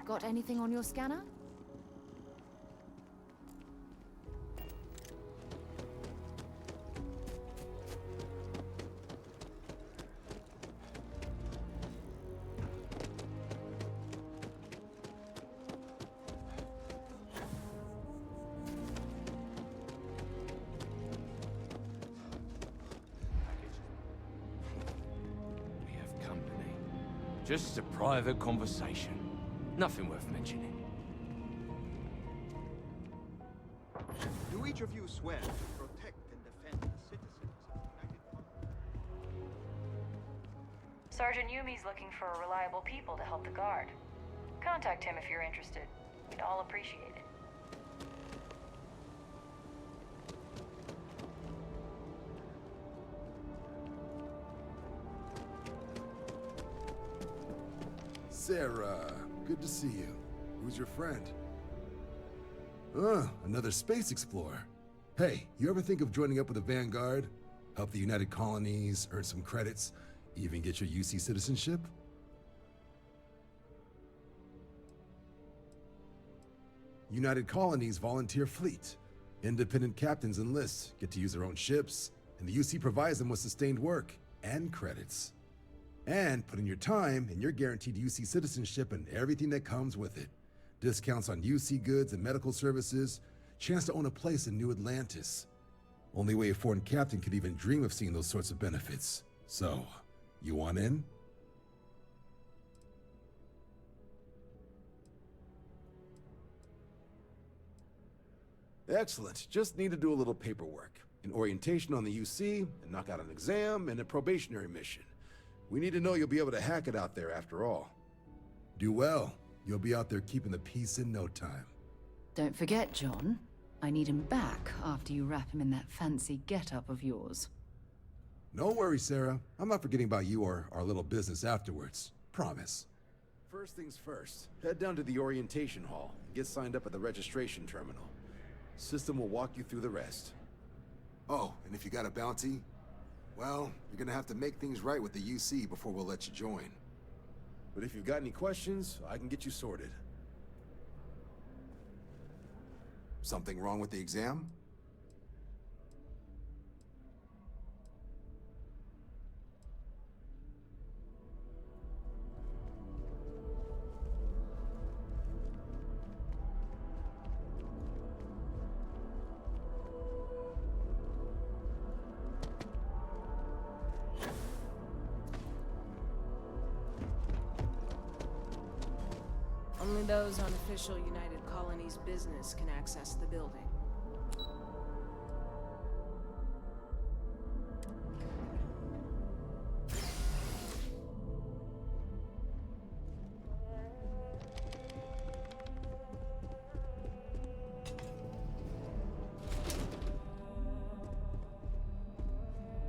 Got anything on your scanner? Just a private conversation. Nothing worth mentioning. Do each of you swear to protect and defend the citizens of the United Kingdom? Sergeant Yumi's looking for reliable people to help the Guard. Contact him if you're interested. We'd all appreciate it. Sarah, good to see you. Who's your friend? Another space explorer. Hey, you ever think of joining up with the Vanguard? Help the United Colonies, earn some credits, even get your UC citizenship? United Colonies volunteer fleet. Independent captains enlist, get to use their own ships, and the UC provides them with sustained work and credits. And put in your time, and you're guaranteed UC citizenship and everything that comes with it. Discounts on UC goods and medical services, chance to own a place in New Atlantis. Only way a foreign captain could even dream of seeing those sorts of benefits. So, you want in? Excellent. Just need to do a little paperwork. An orientation on the UC, and knock out an exam, and a probationary mission. We need to know you'll be able to hack it out there after all. Do well. You'll be out there keeping the peace in no time. Don't forget, John. I need him back after you wrap him in that fancy get-up of yours. No worries, Sarah. I'm not forgetting about you or our little business afterwards. Promise. First things first, head down to the orientation hall and get signed up at the registration terminal. System will walk you through the rest. Oh, and if you got a bounty, well, you're gonna have to make things right with the UC before we'll let you join. But if you've got any questions, I can get you sorted. Something wrong with the exam? Only those on official United Colonies business can access the building.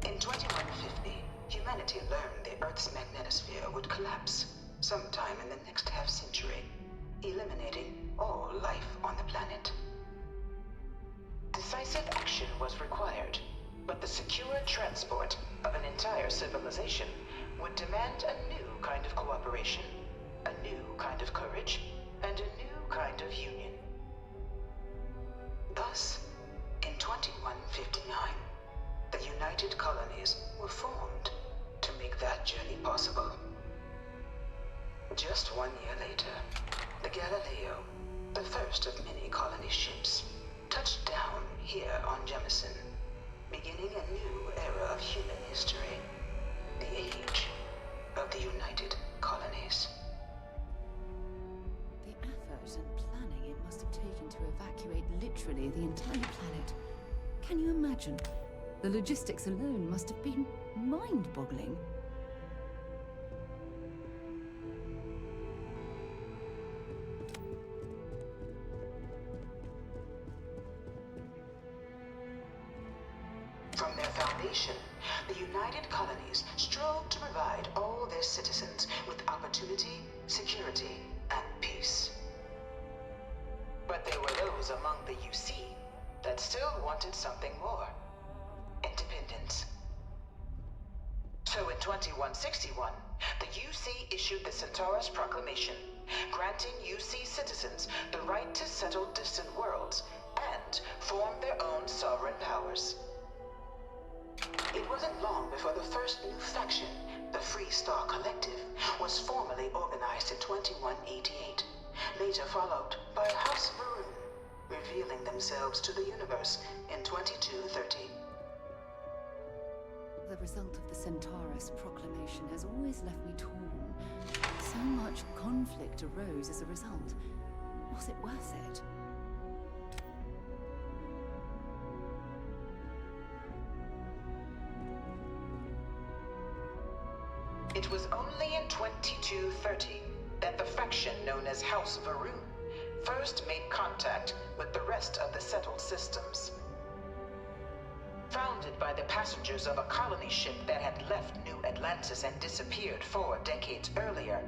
In 2150, humanity learned the Earth's magnetosphere would collapse sometime in the next half-century, eliminating all life on the planet. Decisive action was required, but the secure transport of an entire civilization would demand a new kind of cooperation, a new kind of courage, and a new kind of union. Thus, in 2159, the United Colonies were formed to make that journey possible. Just 1 year later, the Galileo, the first of many colony ships, touched down here on Jemison, beginning a new era of human history, the age of the United Colonies. The effort and planning it must have taken to evacuate literally the entire planet. Can you imagine? The logistics alone must have been mind-boggling. From their foundation, the United Colonies strove to provide all their citizens with opportunity, security, and peace. But there were those among the UC that still wanted something more. Independence. So in 2161, the UC issued the Centaurus Proclamation, granting UC citizens the right to settle distant worlds and form their own sovereign powers. It wasn't long before the first new faction, the Free Star Collective, was formally organized in 2188, later followed by House Varun, revealing themselves to the universe in 2230. The result of the Centaurus proclamation has always left me torn. So much conflict arose as a result. Was it worth it? It was only in 2230 that the faction known as House Varun first made contact with the rest of the settled systems. Founded by the passengers of a colony ship that had left New Atlantis and disappeared 4 decades earlier,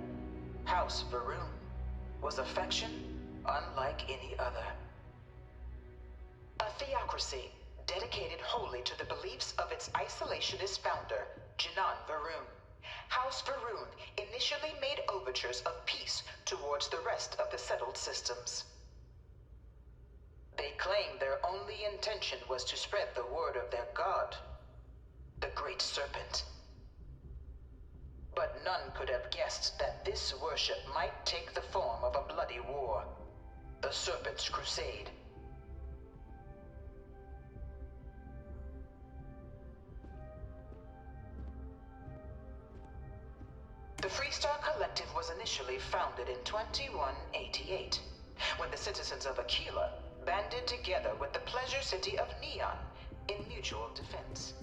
House Varun was a faction unlike any other. A theocracy dedicated wholly to the beliefs of its isolationist founder, Jinan Varun. House Varun initially made overtures of peace towards the rest of the settled systems. They claimed their only intention was to spread the word of their god, the Great Serpent. But none could have guessed that this worship might take the form of a bloody war, the Serpent's Crusade. The Freestar Collective was initially founded in 2188, when the citizens of Aquila banded together with the pleasure city of Neon in mutual defense.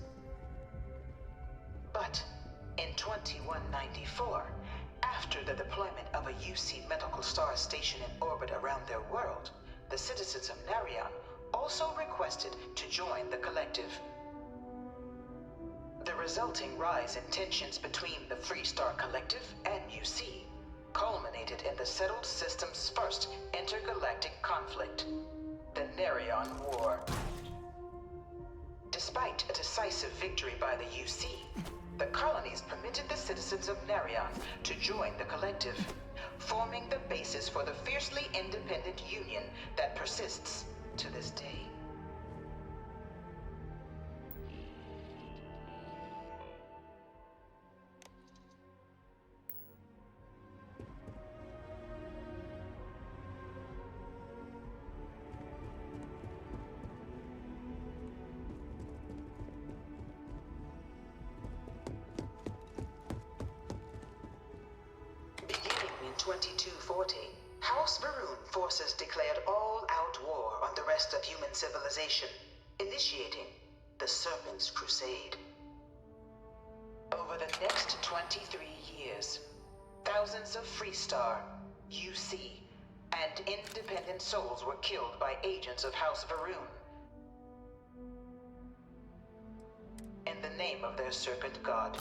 But in 2194, after the deployment of a UC medical star station in orbit around their world, the citizens of Narion also requested to join the collective. The resulting rise in tensions between the Freestar Collective and UC culminated in the settled system's first intergalactic conflict, the Narion War. Despite a decisive victory by the UC, the colonies permitted the citizens of Narion to join the collective, forming the basis for the fiercely independent union that persists to this day. Beginning in 2240, House Varun forces declared all-out war on the rest of human civilization, initiating the Serpent's Crusade. Over the next 23 years, thousands of Freestar, UC, and independent souls were killed by agents of House Varun in the name of their serpent god.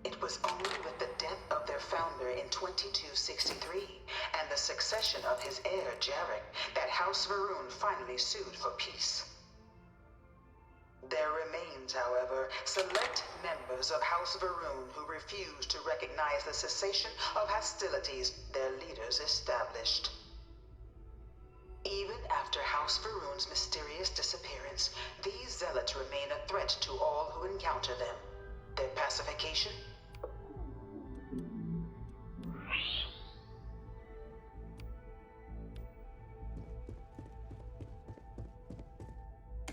It was only with the death of their founder in 2263 and the succession of his heir, Jarek, that House Varun finally sued for peace. There remains, however, select members of House Varun who refuse to recognize the cessation of hostilities their leaders established. Even after House Varun's mysterious disappearance, these zealots remain a threat to all who encounter them. Their pacification?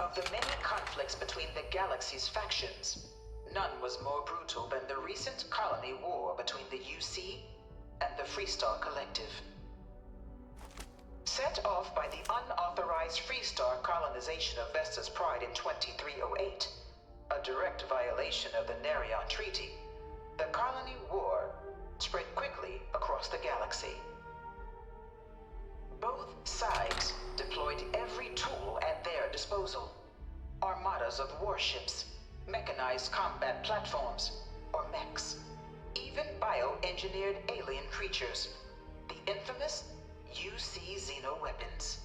Of the many conflicts between the galaxy's factions, none was more brutal than the recent colony war between the UC and the Freestar Collective. Set off by the unauthorized Freestar colonization of Vesta's Pride in 2308, a direct violation of the Narion Treaty, the colony war spread quickly across the galaxy. Both sides deployed every tool at their disposal. Armadas of warships, mechanized combat platforms, or mechs, even bioengineered alien creatures, the infamous UC xeno-weapons.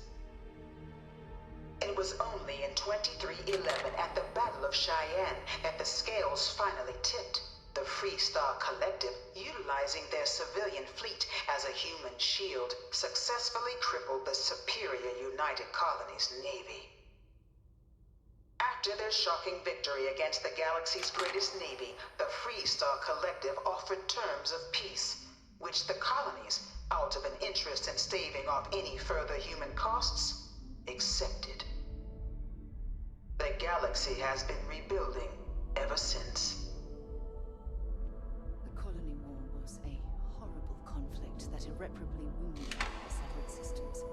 It was only in 2311 at the Battle of Cheyenne that the scales finally tipped, The Freestar Collective, utilizing their civilian fleet as a human shield, successfully crippled the superior United Colonies Navy. After their shocking victory against the galaxy's greatest navy, the Freestar Collective offered terms of peace, which the colonies, out of an interest in staving off any further human costs, accepted. The galaxy has been rebuilding ever since. The colony war was a horrible conflict that irreparably wounded the settled systems.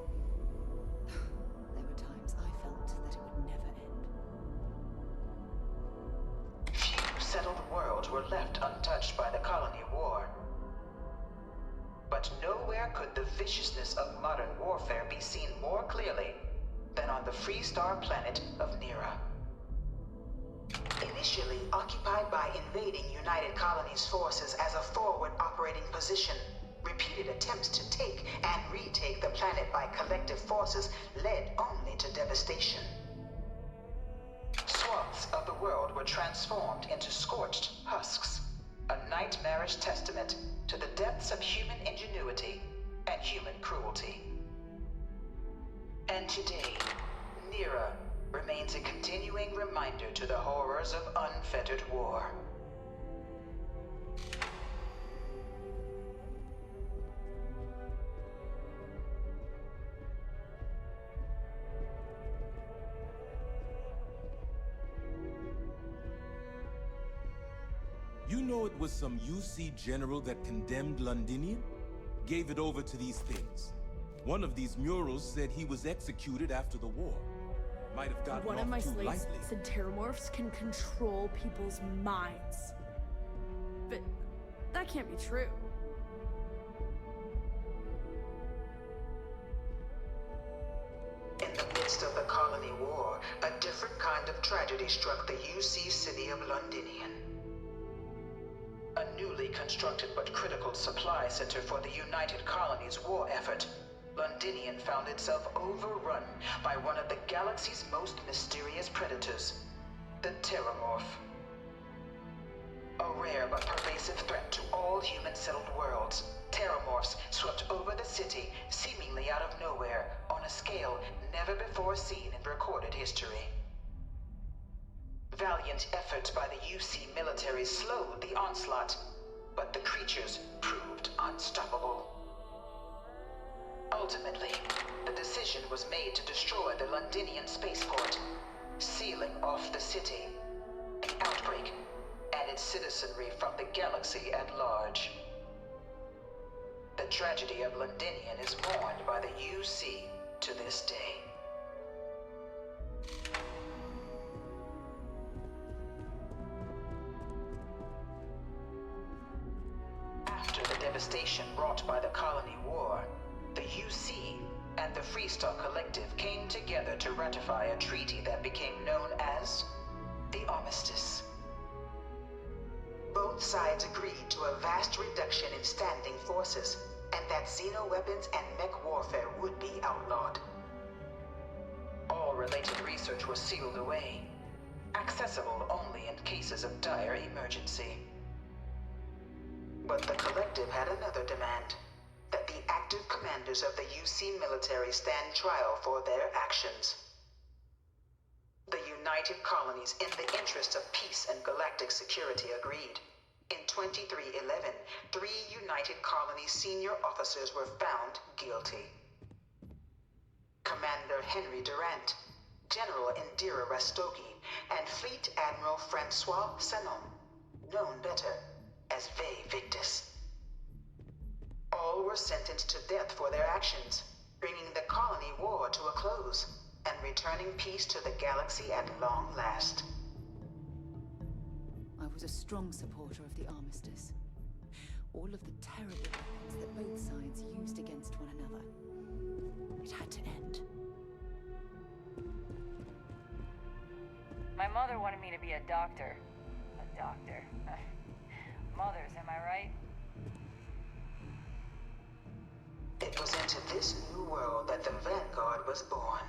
There were times I felt that it would never end. Few settled worlds were left untouched by the colony war. But nowhere could the viciousness of modern warfare be seen more clearly than on the Freestar planet of Nira. Initially occupied by invading United Colonies forces as a forward operating position, repeated attempts to take and retake the planet by collective forces led only to devastation. Swaths of the world were transformed into scorched husks, a nightmarish testament to the depths of human ingenuity and human cruelty. And today, Nira remains a continuing reminder to the horrors of unfettered war. You know it was some UC general that condemned Londinian? Gave it over to these things. One of these murals said he was executed after the war. Might have gotten One off of my too slates lightly. said terramorphs can control people's minds. But that can't be true. In the midst of the colony war, a different kind of tragedy struck the UC city of Londinian. A newly constructed but critical supply center for the United Colonies' war effort, Londinian found itself overrun by one of the galaxy's most mysterious predators, the Terramorph. A rare but pervasive threat to all human-settled worlds, Terramorphs swept over the city, seemingly out of nowhere, on a scale never before seen in recorded history. Valiant efforts by the UC military slowed the onslaught, but the creatures proved unstoppable. Ultimately, the decision was made to destroy the Londinian spaceport, sealing off the city, the outbreak, and its citizenry from the galaxy at large. The tragedy of Londinian is mourned by the UC to this day. After the devastation wrought by the colony war, the UC and the Freestar Collective came together to ratify a treaty that became known as the Armistice. Both sides agreed to a vast reduction in standing forces, and that xeno-weapons and mech warfare would be outlawed. All related research was sealed away, accessible only in cases of dire emergency. But the Collective had another demand: that the active commanders of the UC military stand trial for their actions. The United Colonies, in the interest of peace and galactic security, agreed. In 2311, 3 United Colonies senior officers were found guilty. Commander Henry Durant, General Indira Rastogi, and Fleet Admiral Francois Sanon, known better as Ve Victus. All were sentenced to death for their actions, bringing the colony war to a close and returning peace to the galaxy at long last. I was a strong supporter of the armistice. All of the terrible weapons that both sides used against one another. It had to end. My mother wanted me to be a doctor. A doctor. Mothers, am I right? It was into this new world that the Vanguard was born.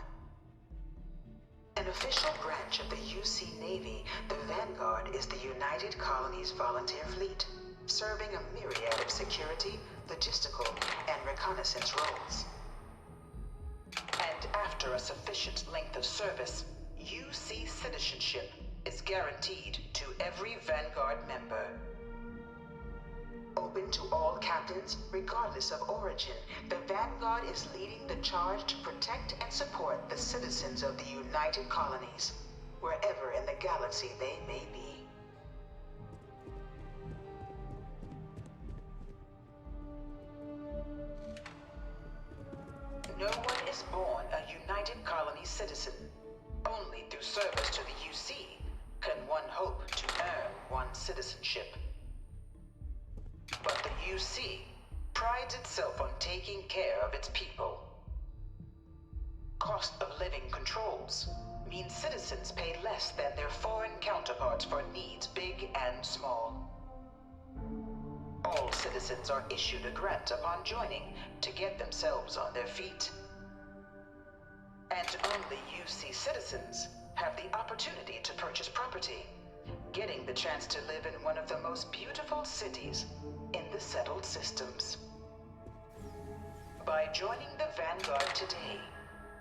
An official branch of the UC Navy, the Vanguard is the United Colonies Volunteer Fleet, serving a myriad of security, logistical, and reconnaissance roles. And after a sufficient length of service, UC citizenship is guaranteed to every Vanguard member. Open to all captains, regardless of origin, the Vanguard is leading the charge to protect and support the citizens of the United Colonies, wherever in the galaxy they may be. No one is born a United Colony citizen. Only through service to the UC can one hope to earn one's citizenship. But the UC prides itself on taking care of its people. Cost of living controls mean citizens pay less than their foreign counterparts for needs big and small. All citizens are issued a grant upon joining to get themselves on their feet. And only UC citizens have the opportunity to purchase property, getting the chance to live in one of the most beautiful cities in the settled systems. By joining the Vanguard today,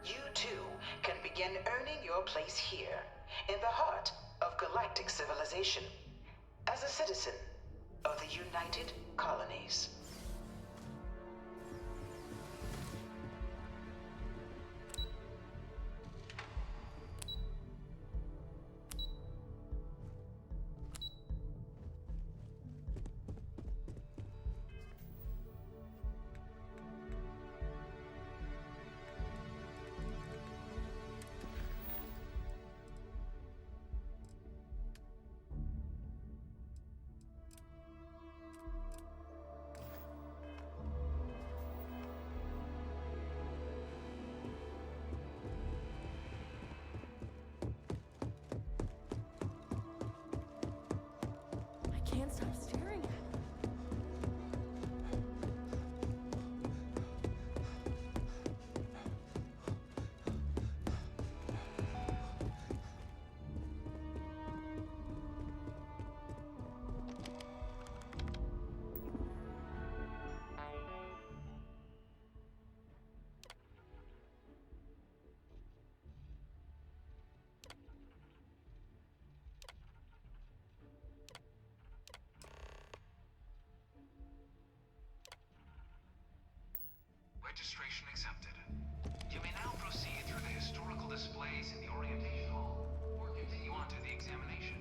you too can begin earning your place here, in the heart of galactic civilization, as a citizen of the United Colonies. I can't stop staring at it. Registration accepted. You may now proceed through the historical displays in the orientation hall, or continue on to the examination.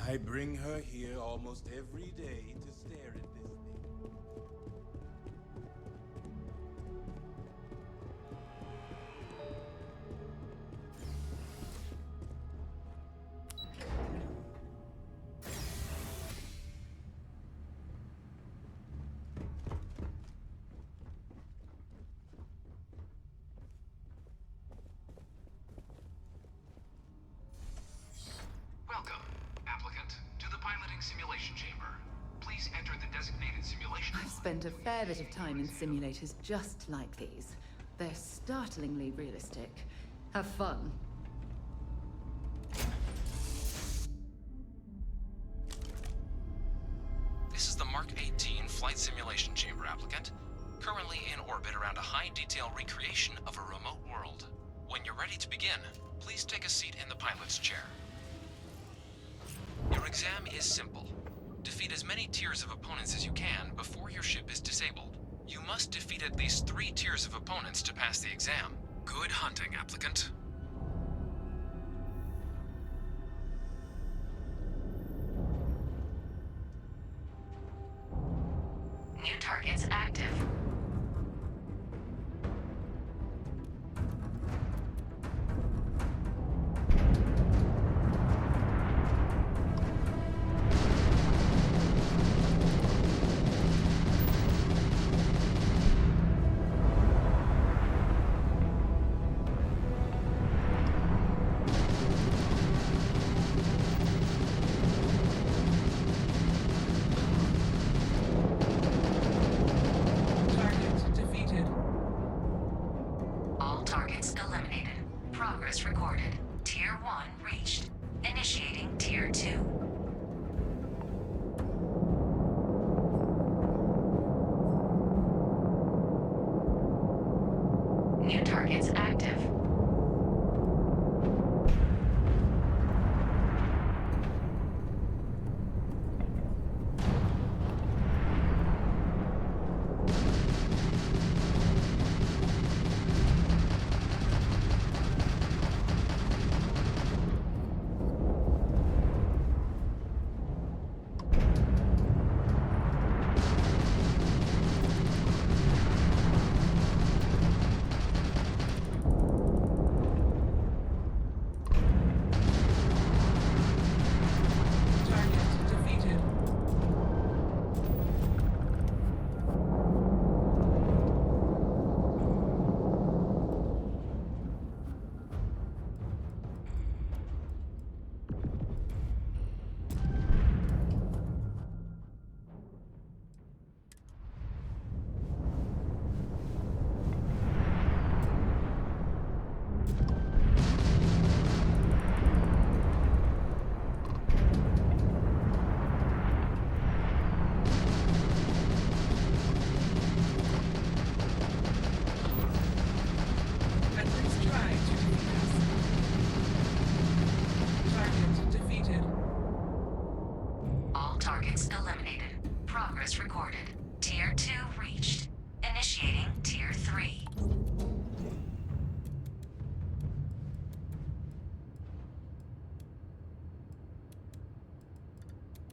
I bring her here almost every day to stare at this thing. Welcome, applicant, to the piloting simulation chamber. Please enter the designated simulation. I've spent a fair bit of time in simulators just like these. They're startlingly realistic. Have fun. This is the Mark 18 flight simulation chamber, applicant. Currently in orbit around a high-detail recreation of a remote world. When you're ready to begin, please take a seat in the pilot's chair. Your exam is simple. Defeat as many tiers of opponents as you can before your ship is disabled. You must defeat at least 3 tiers of opponents to pass the exam. Good hunting, applicant. New targets active. Progress recorded. Tier 1 reached. Initiating Tier 2. New targets active. Targets eliminated. Progress recorded. Tier 2 reached. Initiating Tier 3.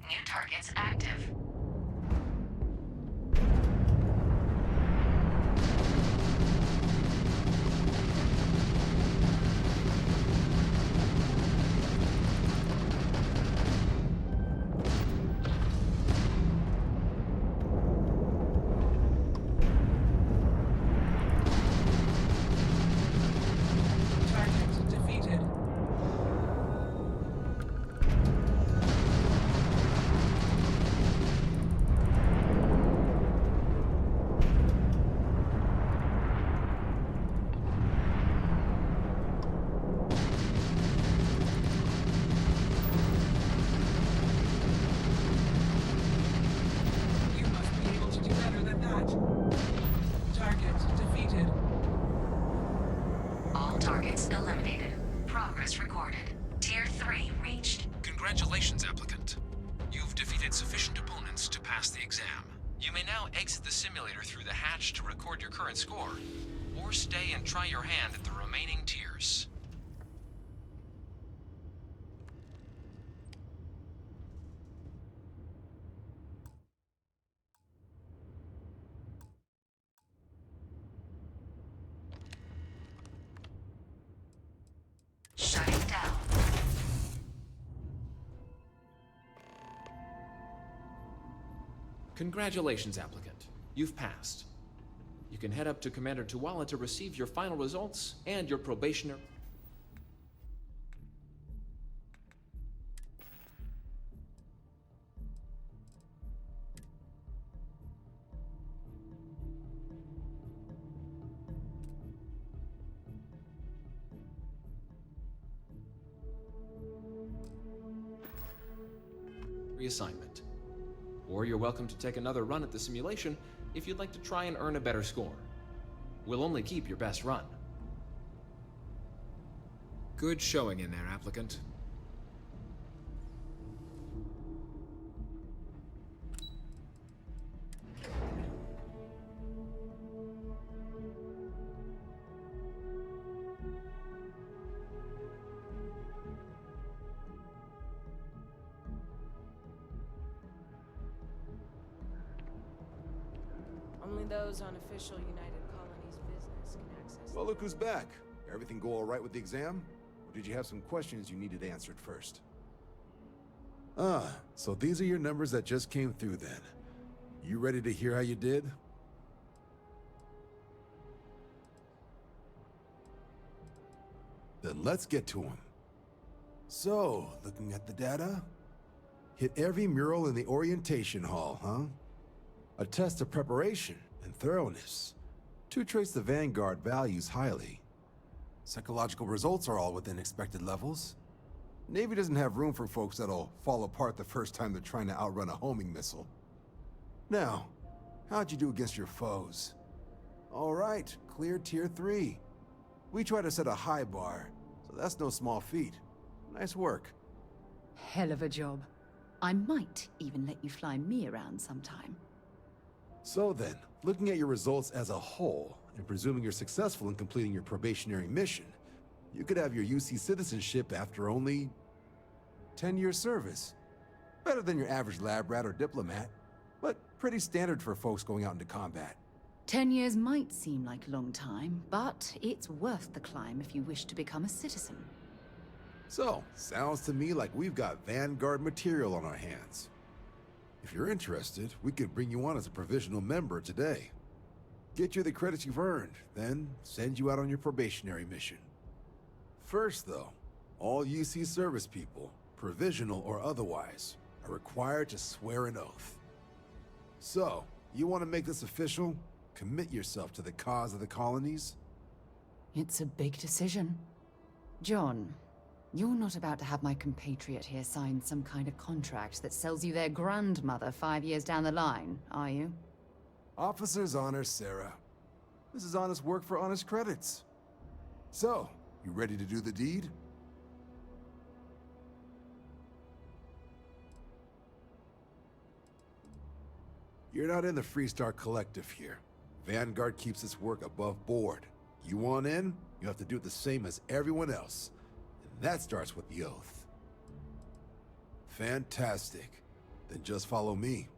New targets active. Targets eliminated. Progress recorded. Tier 3 reached. Congratulations, applicant. You've defeated sufficient opponents to pass the exam. You may now exit the simulator through the hatch to record your current score, or stay and try your hand at the remaining tiers. Shutting down. Congratulations, applicant. You've passed. You can head up to Commander Tuwala to receive your final results and your probationary... reassignment. Or you're welcome to take another run at the simulation if you'd like to try and earn a better score. We'll only keep your best run. Good showing in there, applicant. Only those on official United Colonies business can access... Well, look who's back. Everything go all right with the exam? Or did you have some questions you needed answered first? Ah, so these are your numbers that just came through then. You ready to hear how you did? Then let's get to them. So, looking at the data? Hit every mural in the orientation hall, huh? A test of preparation and thoroughness. To trace the vanguard values highly. Psychological results are all within expected levels. Navy doesn't have room for folks that'll fall apart the first time they're trying to outrun a homing missile. Now, how'd you do against your foes? All right, clear Tier 3. We try to set a high bar, so that's no small feat. Nice work. Hell of a job. I might even let you fly me around sometime. So then, looking at your results as a whole, and presuming you're successful in completing your probationary mission, you could have your UC citizenship after only 10 years service. Better than your average lab rat or diplomat, but pretty standard for folks going out into combat. 10 years might seem like a long time, but it's worth the climb if you wish to become a citizen. So, sounds to me like we've got Vanguard material on our hands. If you're interested, we could bring you on as a provisional member today. Get you the credits you've earned, then send you out on your probationary mission. First though, all UC service people, provisional or otherwise, are required to swear an oath. So, you want to make this official? Commit yourself to the cause of the colonies? It's a big decision. John, you're not about to have my compatriot here sign some kind of contract that sells you their grandmother 5 years down the line, are you? Officer's honor, Sarah. This is honest work for honest credits. So, you ready to do the deed? You're not in the Freestar Collective here. Vanguard keeps its work above board. You want in, you have to do it the same as everyone else. And that starts with the oath. Fantastic. Then just follow me.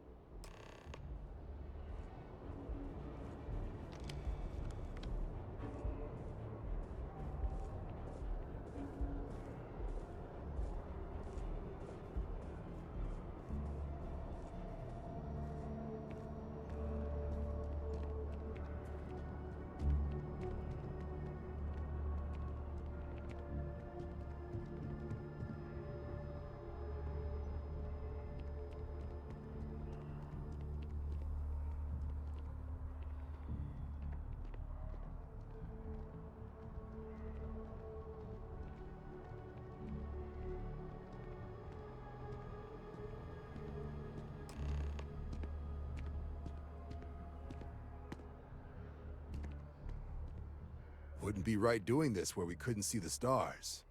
Wouldn't be right doing this where we couldn't see the stars.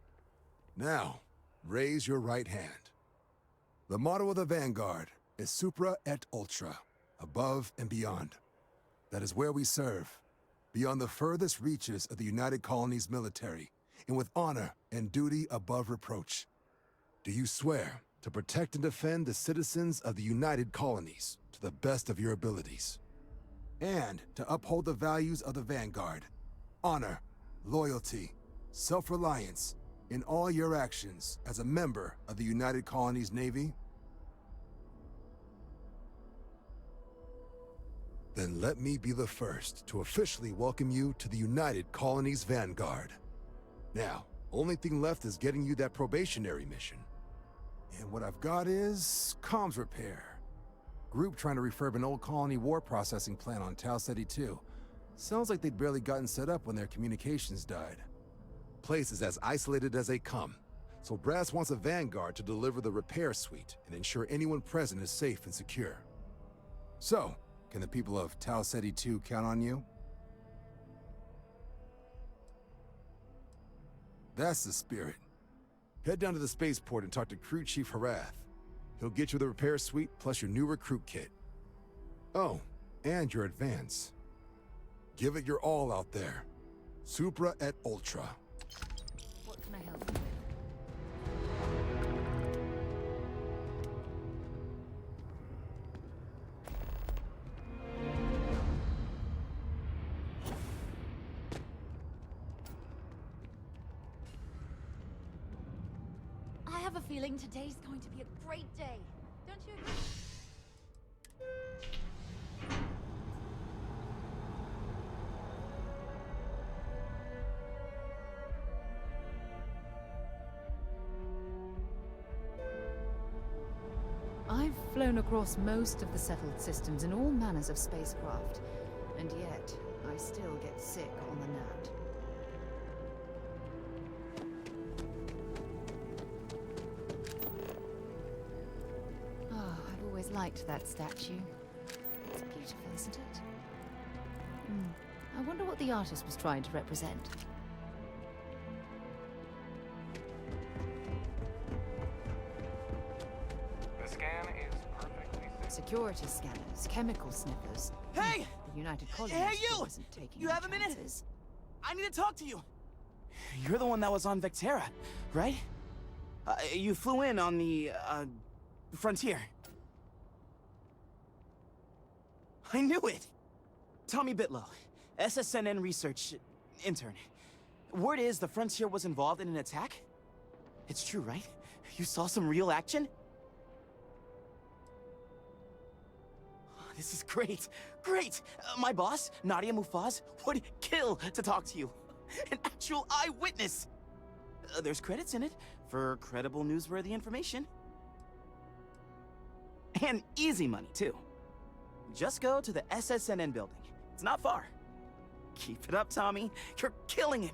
Now, raise your right hand. The motto of the Vanguard is Supra et Ultra, above and beyond. That is where we serve, beyond the furthest reaches of the United Colonies military, and with honor and duty above reproach. Do you swear to protect and defend the citizens of the United Colonies to the best of your abilities, and to uphold the values of the Vanguard? Honor, loyalty, self-reliance in all your actions as a member of the United Colonies Navy? Then let me be the first to officially welcome you to the United Colonies Vanguard. Now, only thing left is getting you that probationary mission. And what I've got is comms repair. Group trying to refurb an old colony war processing plant on Tau Ceti 2. Sounds like they'd barely gotten set up when their communications died. Place is as isolated as they come, so Brass wants a Vanguard to deliver the repair suite and ensure anyone present is safe and secure. So, can the people of Tau Ceti 2 count on you? That's the spirit. Head down to the spaceport and talk to Crew Chief Harath. He'll get you the repair suite plus your new recruit kit. Oh, and your advance. Give it your all out there. Supra et Ultra. What can I help you with? I have a feeling today's going to be a great day. Don't you agree? I've flown across most of the settled systems in all manners of spacecraft, and yet I still get sick on the nat. liked that statue. It's beautiful, isn't it? I wonder what the artist was trying to represent. The scan is perfectly safe. Security scanners, chemical sniffers. Hey! The United Colonies Hey, you! wasn't taking You any have a minute? chances. I need to talk to you. You're the one that was on Vectera, right? You flew in on the, Frontier. I knew it! Tommy Bitlow, SSNN research intern. Word is the Frontier was involved in an attack? It's true, right? You saw some real action? This is great, great! My boss, Nadia Mufaz, would kill to talk to you. An actual eyewitness! There's credits in it for credible, newsworthy information. And easy money, too. Just go to the SSNN building. It's not far. Keep it up, Tommy. You're killing it.